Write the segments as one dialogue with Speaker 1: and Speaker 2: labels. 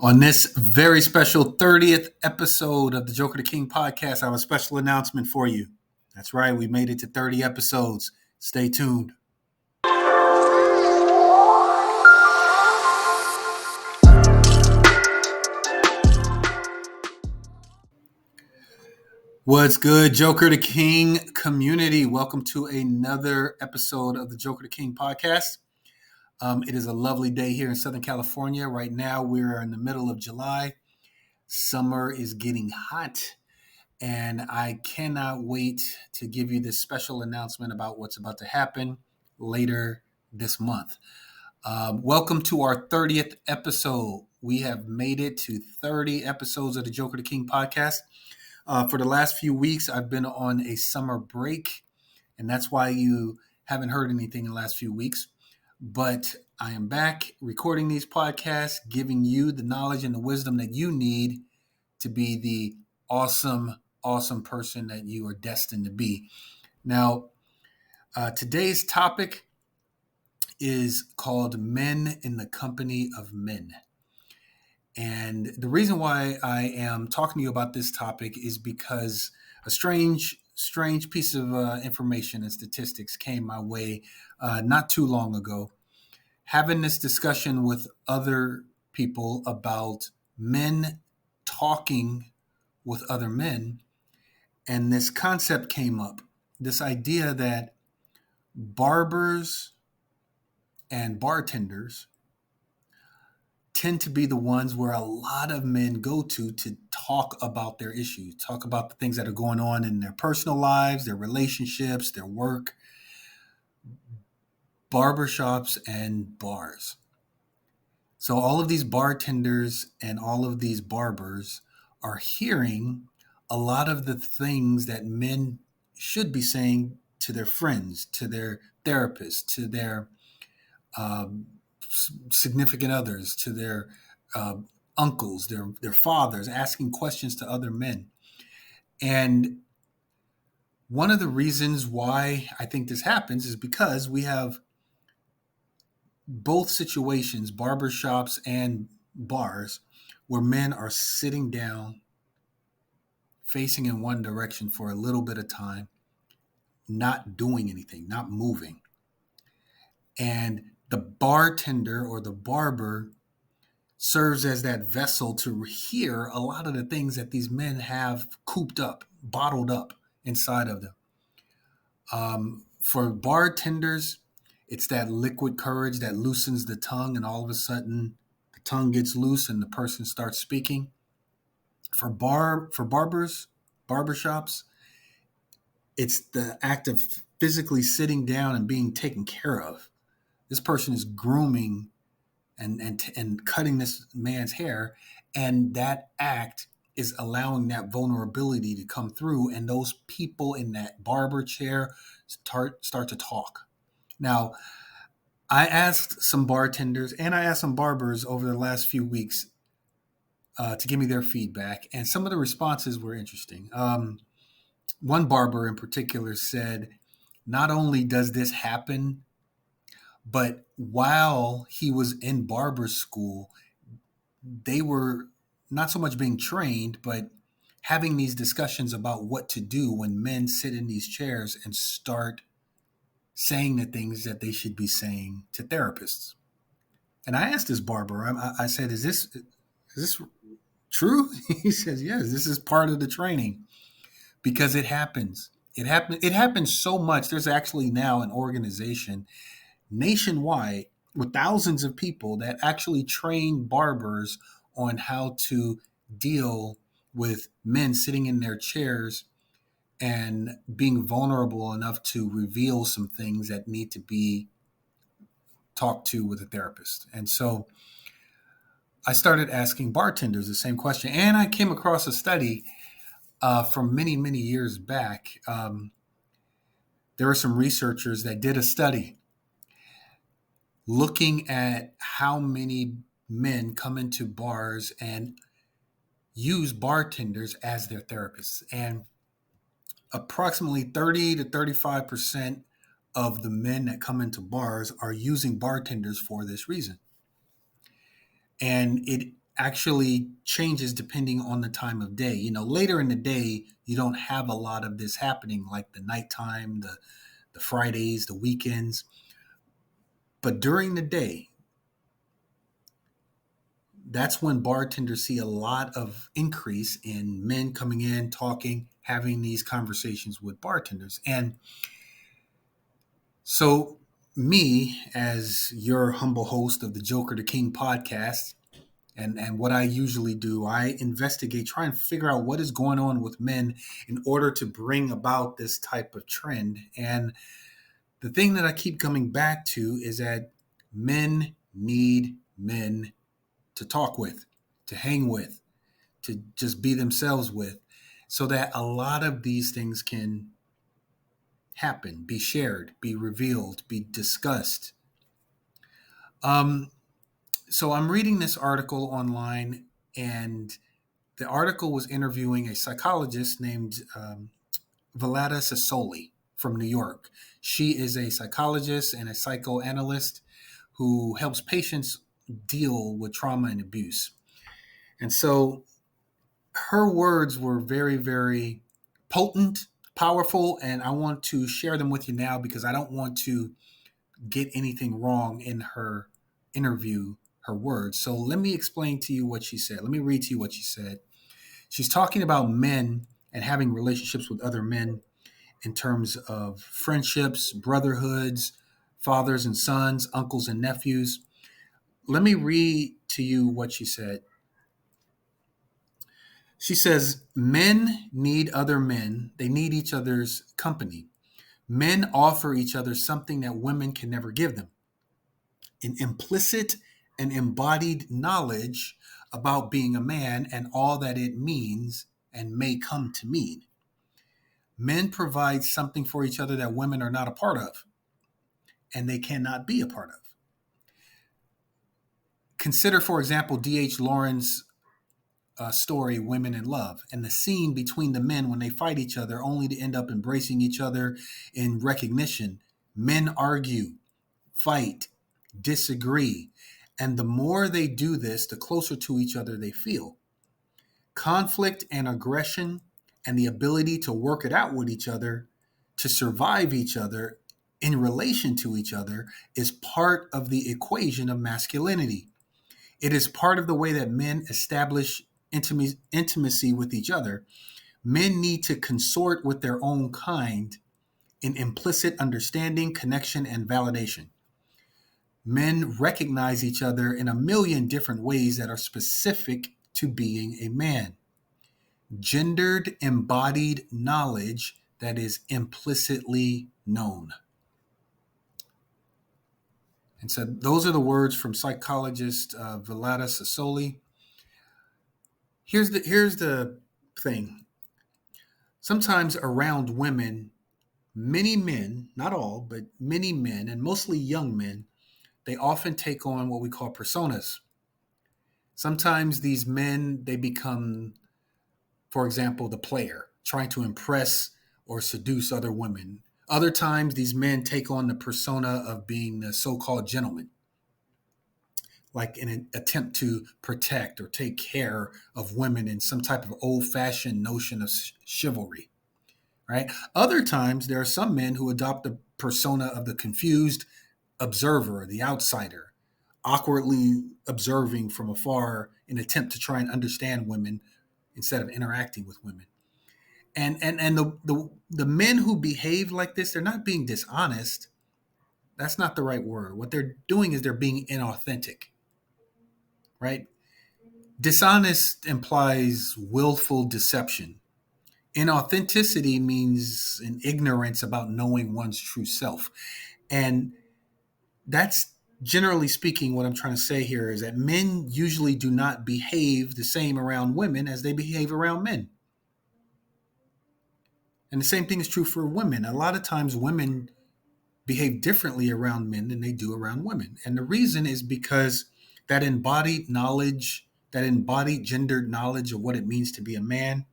Speaker 1: On this very special 30th episode of the Joker the King podcast, I have a special announcement for you. That's right, we made it to 30 episodes. Stay tuned. What's good, Joker the King community? Welcome to another episode of the Joker the King podcast. It is a lovely day here in Southern California. Right now, we're in the middle of July. Summer is getting hot, and I cannot wait to give you this special announcement about what's about to happen later this month. Welcome to our 30th episode. We have made it to 30 episodes of the Joker the King podcast. For the last few weeks, I've been on a summer break, and that's why you haven't heard anything in the last few weeks. But I am back recording these podcasts, giving you the knowledge and the wisdom that you need to be the awesome person that you are destined to be. Now, today's topic is called Men in the Company of Men. And the reason why I am talking to you about this topic is because a strange piece of information and statistics came my way not too long ago. Having this discussion with other people about men talking with other men, and this concept came up, this idea that barbers and bartenders tend to be the ones where a lot of men go to talk about their issues, talk about the things that are going on in their personal lives, their relationships, their work, barbershops and bars. So all of these bartenders and all of these barbers are hearing a lot of the things that men should be saying to their friends, to their therapists, to their significant others, to their uncles, their fathers, asking questions to other men. And one of the reasons why I think this happens is because we have both situations, barbershops and bars, where men are sitting down, facing in one direction for a little bit of time, not doing anything, not moving. And the bartender or the barber serves as that vessel to hear a lot of the things that these men have cooped up, bottled up inside of them. For bartenders, it's that liquid courage that loosens the tongue, and all of a sudden the tongue gets loose and the person starts speaking. For barbershops, it's the act of physically sitting down and being taken care of. This person is grooming and cutting this man's hair, and that act is allowing that vulnerability to come through, and those people in that barber chair start to talk. Now, I asked some bartenders and I asked some barbers over the last few weeks to give me their feedback, and some of the responses were interesting. One barber in particular said, not only does this happen, but while he was in barber school, they were not so much being trained, but having these discussions about what to do when men sit in these chairs and start saying the things that they should be saying to therapists. And I asked this barber, I said, is this true? He says, yes, this is part of the training because it happens. It happens so much. There's actually now an organization nationwide with thousands of people that actually train barbers on how to deal with men sitting in their chairs and being vulnerable enough to reveal some things that need to be talked to with a therapist. And so I started asking bartenders the same question. And I came across a study from many, many years back. There were some researchers that did a study looking at how many men come into bars and use bartenders as their therapists. And approximately 30 to 35% of the men that come into bars are using bartenders for this reason. And it actually changes depending on the time of day. Later in the day, you don't have a lot of this happening, like the nighttime, the Fridays, the weekends. But during the day, that's when bartenders see a lot of increase in men coming in, talking, having these conversations with bartenders. And so, me, as your humble host of the Joker to King podcast, and what I usually do, I investigate, try and figure out what is going on with men in order to bring about this type of trend. And the thing that I keep coming back to is that men need men to talk with, to hang with, to just be themselves with, so that a lot of these things can happen, be shared, be revealed, be discussed. So I'm reading this article online, and the article was interviewing a psychologist named Valada Sassoli from New York. She is a psychologist and a psychoanalyst who helps patients deal with trauma and abuse. And so her words were very, very potent, powerful, and I want to share them with you now because I don't want to get anything wrong in her interview, her words. So let me explain to you what she said. Let me read to you what she said. She's talking about men and having relationships with other men in terms of friendships, brotherhoods, fathers and sons, uncles and nephews. Let me read to you what she said. She says, men need other men. They need each other's company. Men offer each other something that women can never give them: an implicit and embodied knowledge about being a man and all that it means and may come to mean. Men provide something for each other that women are not a part of, and they cannot be a part of. Consider, for example, D.H. Lawrence' story, Women in Love, and the scene between the men when they fight each other only to end up embracing each other in recognition. Men argue, fight, disagree, and the more they do this, the closer to each other they feel. Conflict and aggression and the ability to work it out with each other, to survive each other in relation to each other, is part of the equation of masculinity. It is part of the way that men establish intimacy with each other. Men need to consort with their own kind in implicit understanding, connection, and validation. Men recognize each other in a million different ways that are specific to being a man. Gendered embodied knowledge that is implicitly known. And so those are the words from psychologist Valada Sassoli. Here's the thing. Sometimes around women, many men, not all, but many men, and mostly young men, they often take on what we call personas. Sometimes these men, they become, for example, the player, trying to impress or seduce other women. Other times, these men take on the persona of being the so-called gentleman, like in an attempt to protect or take care of women in some type of old-fashioned notion of chivalry, right? Other times, there are some men who adopt the persona of the confused observer, the outsider, awkwardly observing from afar in an attempt to try and understand women instead of interacting with women. And the men who behave like this, they're not being dishonest. That's not the right word. What they're doing is they're being inauthentic, right? Dishonest implies willful deception. Inauthenticity means an ignorance about knowing one's true self. And that's generally speaking what I'm trying to say here is that men usually do not behave the same around women as they behave around men. And the same thing is true for women. A lot of times women behave differently around men than they do around women. And the reason is because that embodied knowledge, that embodied gendered knowledge of what it means to be a man,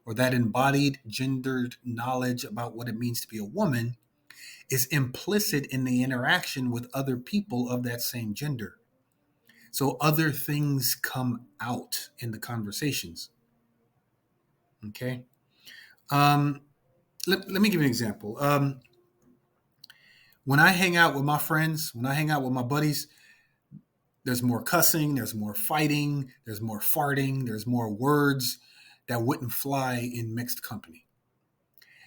Speaker 1: or that embodied gendered knowledge about what it means to be a woman, is implicit in the interaction with other people of that same gender. So other things come out in the conversations. Okay. Um, let me give you an example. When I hang out with my friends, when I hang out with my buddies, there's more cussing, there's more fighting, there's more farting, there's more words that wouldn't fly in mixed company.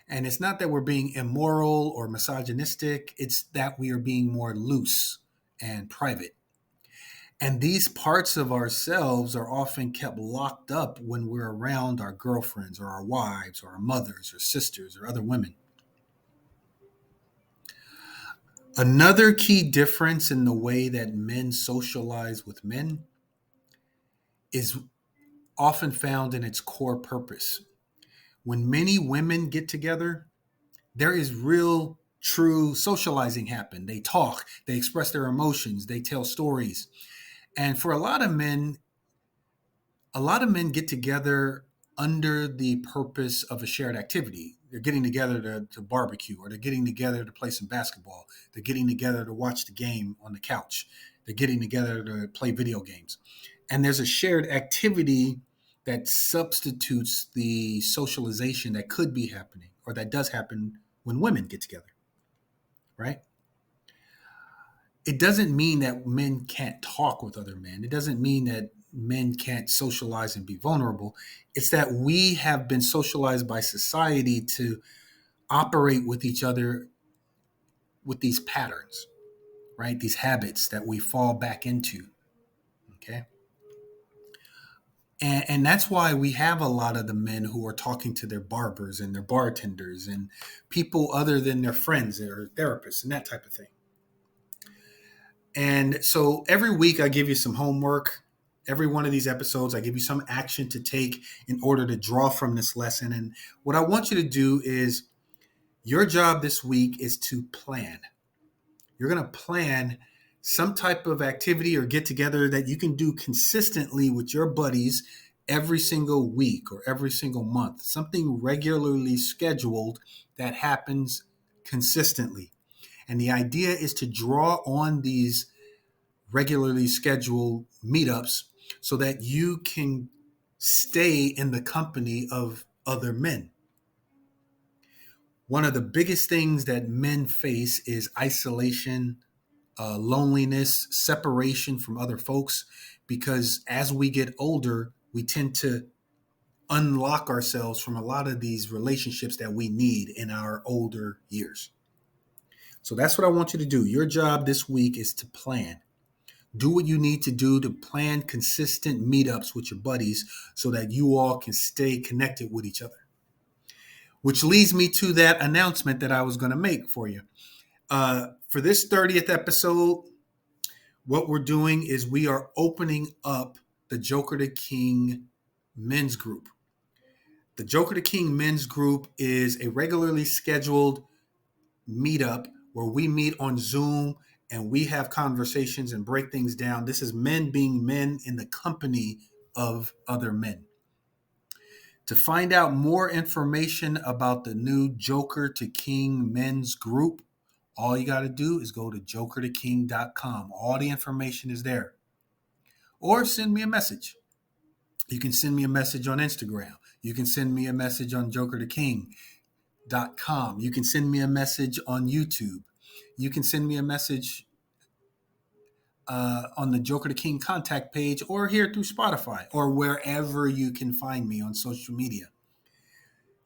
Speaker 1: And it's not that we're being immoral or misogynistic, it's that we are being more loose and private. And these parts of ourselves are often kept locked up when we're around our girlfriends or our wives or our mothers or sisters or other women. Another key difference in the way that men socialize with men is often found in its core purpose. When many women get together, there is real, true socializing happen. They talk, they express their emotions, they tell stories. And for a lot of men get together under the purpose of a shared activity. They're getting together to barbecue, or they're getting together to play some basketball. They're getting together to watch the game on the couch. They're getting together to play video games. And there's a shared activity that substitutes the socialization that could be happening or that does happen when women get together, right? It doesn't mean that men can't talk with other men. It doesn't mean that men can't socialize and be vulnerable. It's that we have been socialized by society to operate with each other with these patterns, right? These habits that we fall back into. Okay. And that's why we have a lot of the men who are talking to their barbers and their bartenders and people other than their friends or therapists and that type of thing. And so every week I give you some homework. Every one of these episodes, I give you some action to take in order to draw from this lesson. And what I want you to do is your job this week is to plan. You're going to plan some type of activity or get together that you can do consistently with your buddies every single week or every single month, something regularly scheduled that happens consistently. And the idea is to draw on these regularly scheduled meetups so that you can stay in the company of other men. One of the biggest things that men face is isolation, loneliness, separation from other folks, because as we get older, we tend to unlock ourselves from a lot of these relationships that we need in our older years. So that's what I want you to do. Your job this week is to plan. Do what you need to do to plan consistent meetups with your buddies so that you all can stay connected with each other. Which leads me to that announcement that I was going to make for you. For this 30th episode, what we're doing is we are opening up the Joker to King men's group. The Joker to King men's group is a regularly scheduled meetup where we meet on Zoom and we have conversations and break things down. This is men being men in the company of other men. To find out more information about the new Joker to King men's group, all you got to do is go to jokertoking.com. All the information is there. Or send me a message. You can send me a message on Instagram. You can send me a message on jokertoking.com. You can send me a message on YouTube. You can send me a message on the Joker to King contact page or here through Spotify or wherever you can find me on social media.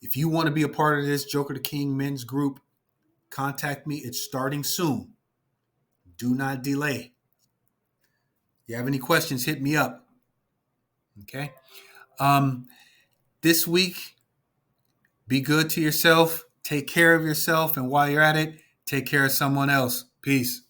Speaker 1: If you want to be a part of this Joker to King men's group, contact me. It's starting soon. Do not delay. If you have any questions, hit me up. Okay. This week, be good to yourself. Take care of yourself. And while you're at it, take care of someone else. Peace.